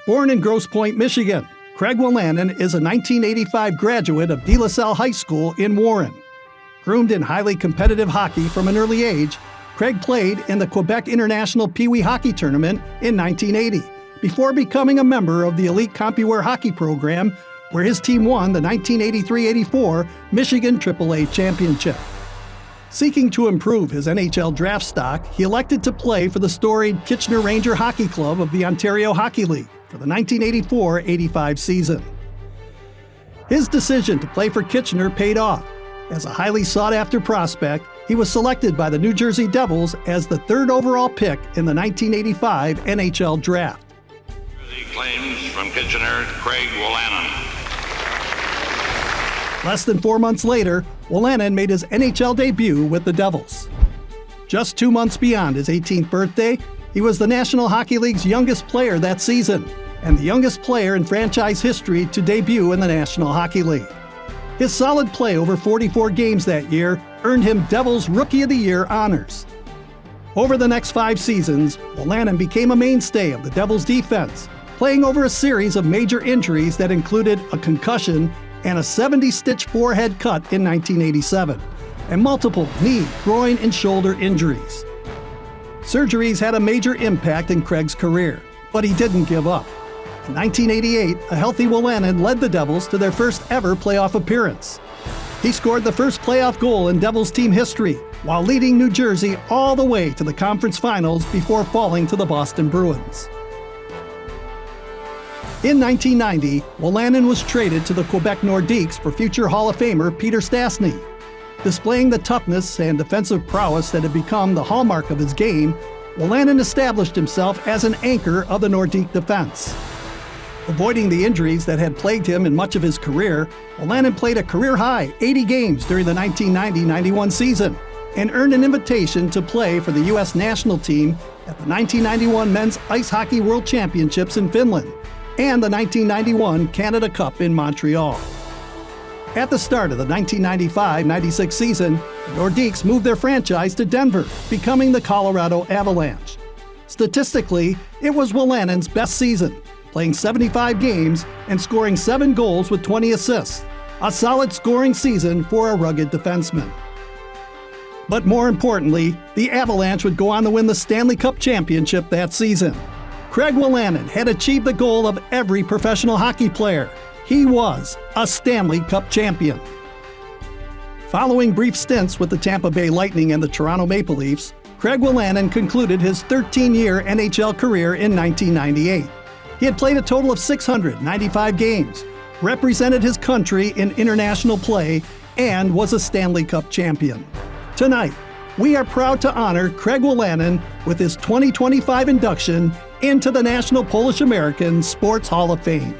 Born in Grosse Pointe, Michigan, Craig Wolanin is a 1985 graduate of De La Salle High School in Warren. Groomed in highly competitive hockey from an early age, Craig played in the Quebec International Pee Wee Hockey Tournament in 1980, before becoming a member of the elite CompuWare hockey program, where his team won the 1983-84 Michigan AAA Championship. Seeking to improve his NHL draft stock, he elected to play for the storied Kitchener Ranger Hockey Club of the Ontario Hockey League for the 1984-85 season. His decision to play for Kitchener paid off. As a highly sought-after prospect, he was selected by the New Jersey Devils as the third overall pick in the 1985 NHL Draft. Jersey claims from Kitchener, Craig Wolanin. Less than 4 months later, Wolanin made his NHL debut with the Devils. Just 2 months beyond his 18th birthday, he was the National Hockey League's youngest player that season, and the youngest player in franchise history to debut in the National Hockey League. His solid play over 44 games that year earned him Devils Rookie of the Year honors. Over the next 5 seasons, Wolanin became a mainstay of the Devils' defense, playing over a series of major injuries that included a concussion and a 70-stitch forehead cut in 1987, and multiple knee, groin, and shoulder injuries. Surgeries had a major impact in Craig's career, but he didn't give up. In 1988, a healthy Wolanin led the Devils to their first ever playoff appearance. He scored the first playoff goal in Devils team history, while leading New Jersey all the way to the conference finals before falling to the Boston Bruins. In 1990, Wolanin was traded to the Quebec Nordiques for future Hall of Famer Peter Stastny. Displaying the toughness and defensive prowess that had become the hallmark of his game, Wolanin established himself as an anchor of the Nordique defense. Avoiding the injuries that had plagued him in much of his career, Wolanin played a career-high 80 games during the 1990-91 season and earned an invitation to play for the U.S. national team at the 1991 Men's Ice Hockey World Championships in Finland and the 1991 Canada Cup in Montreal. At the start of the 1995-96 season, the Nordiques moved their franchise to Denver, becoming the Colorado Avalanche. Statistically, it was Wolanin's best season, playing 75 games and scoring 7 goals with 20 assists, a solid scoring season for a rugged defenseman. But more importantly, the Avalanche would go on to win the Stanley Cup Championship that season. Craig Wolanin had achieved the goal of every professional hockey player. He was a Stanley Cup champion. Following brief stints with the Tampa Bay Lightning and the Toronto Maple Leafs, Craig Wolanin concluded his 13-year NHL career in 1998. He had played a total of 695 games, represented his country in international play, and was a Stanley Cup champion. Tonight, we are proud to honor Craig Wolanin with his 2025 induction into the National Polish American Sports Hall of Fame.